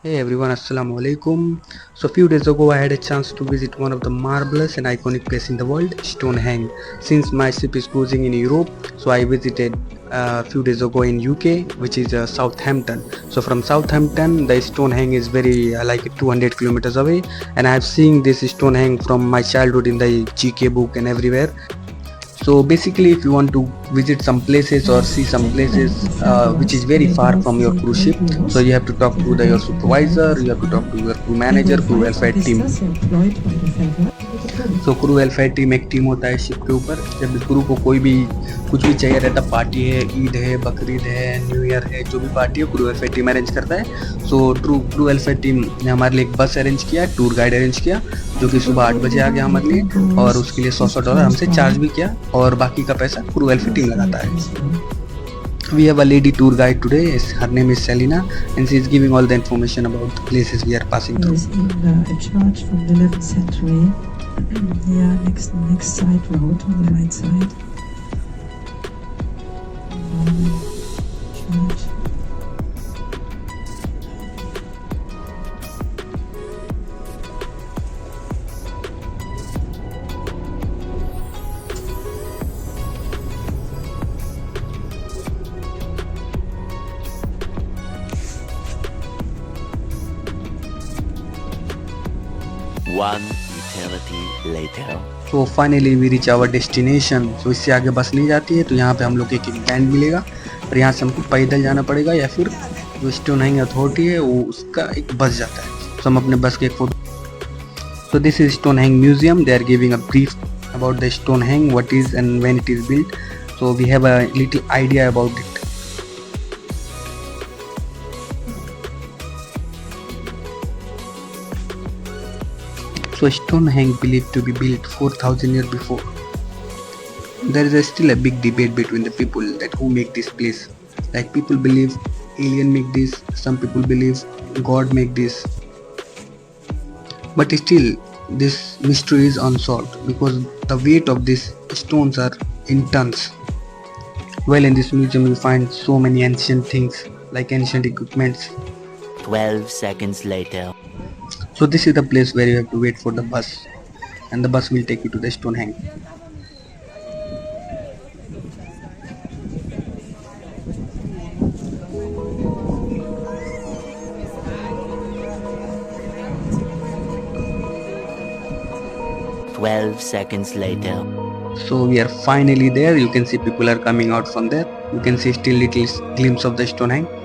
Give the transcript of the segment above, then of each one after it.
Hey everyone, Assalamu alaikum. So, a few days ago, I had a chance to visit one of the marvelous and iconic place in the world, Stonehenge. Since my ship is cruising in Europe, so I visited a few days ago in UK, which is Southampton. So, from Southampton, the Stonehenge is very like 200 kilometers away, and I have seen this Stonehenge from my childhood in the GK book and everywhere. So basically, if you want to visit some places or see some places which is very far from your cruise ship, so you have to talk to your supervisor, you have to talk to your crew manager, crew welfare team. So crew welfare team एक team होता है ship के ऊपर। जब भी crew को कोई भी कुछ भी चाहिए रहता, पार्टी है, ईद है, बकरीद है, न्यू ईयर है, जो भी पार्टी है क्रू वेलफेयर टीम अरेंज करता है। सो क्रू वेलफेयर टीम ने हमारे लिए एक बस अरेंज किया, टूर गाइड अरेंज किया, जो कि सुबह 8 बजे आ गया हमारे लिए, और उसके लिए $100 हमसे चार्ज भी किया, और बाकी का पैसा क्रू वेलफेयर टीम लगाता है। We have a lady tour guide today. Her name is Selina, and she is giving all the information about the places we are passing through. Is in church from the 11th century. Yeah, next side road on the right side. Church. 1 eternity later. So finally we reach our destination. So इससे आगे बस नहीं जाती है, तो यहाँ पे हम लोग एक बैंड मिलेगा, और यहाँ से हमको पैदल जाना पड़ेगा, या फिर जो स्टोनहेंज अथॉरिटी है वो उसका एक बस जाता है। तो हम अपने बस के एक photo. So this is Stonehenge Museum. They are giving a brief about the Stonehenge, what is and when it is built. So we have a little idea about it. So Stonehenge believed to be built 4,000 years before. There is still a big debate between the people that who make this place. Like people believe alien make this, some people believe God make this. But still this mystery is unsolved because the weight of these stones are in tons. Well, in this museum you find so many ancient things like ancient equipments. 12 seconds later. So this is the place where you have to wait for the bus, and the bus will take you to the Stonehenge. Twelve seconds later. So we are finally there. You can see people are coming out from there. You can see still little glimpse of the Stonehenge.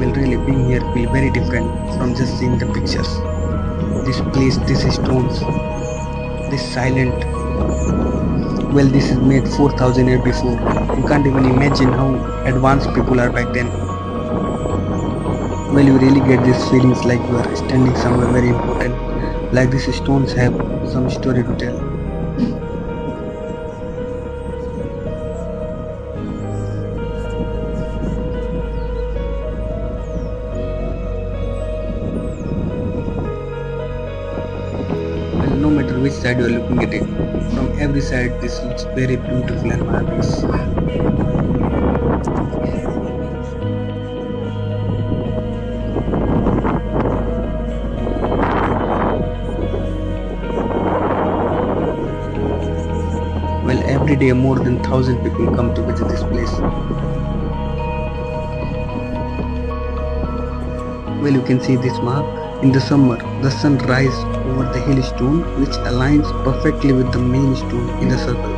Well, really being here feel very different from just seeing the pictures. This place, these stones, this silent. Well, this is made 4,000 years before. You can't even imagine how advanced people are back then. Well, you really get these feelings like you are standing somewhere very important, like these stones have some story to tell. Well, no matter which side you are looking at it, from every side this looks very beautiful and marvelous. Well, every day more than 1,000 people come to visit this place. Well, you can see this mark. In the summer, the sun rises over the hill stone, which aligns perfectly with the main stone in the circle.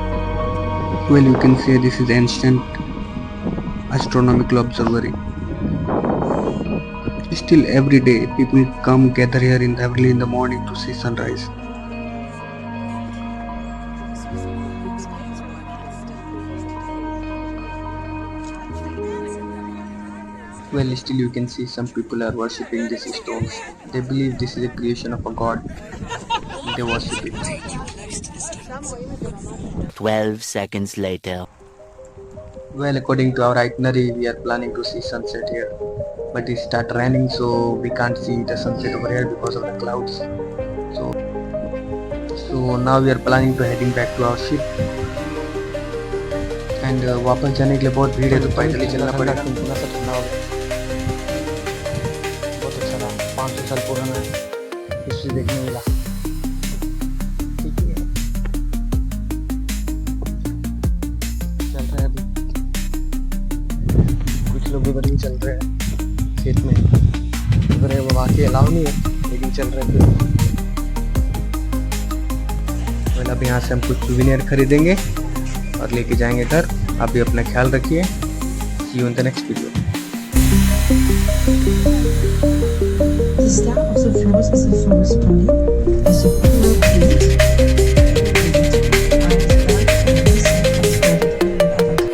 Well, you can say this is ancient astronomical observatory. Still, every day people come gather here in early in the morning to see sunrise. Well, still you can see some people are worshipping these stones. They believe this is a creation of a god. They worship it. 12 seconds later. Well, according to our itinerary, we are planning to see sunset here, but it start raining, so we can't see the sunset over here because of the clouds. So, so now we are planning to heading back to our ship. And वापस जाने के लिए बहुत भीड़ है तो पैदल ही चलना पड़ेगा। थोड़ा सा ठंडा हो गया, बहुत अच्छा रहा। 500 साल पुराना हिस्ट्री देखने मिला। ठीक है, चल रहे हैं अभी, कुछ लोग उधर भी चल रहे हैं खेत में। उधर वो आके अलाउ नहीं है, लेकिन चल रहे हैं। फिर अब यहाँ से हम कुछ सुवेनियर खरीदेंगे और लेके जाएंगे घर। आप भी अपना ख्याल रखिए। See you in the next video. The star of the forest is the forest body, is the core plate.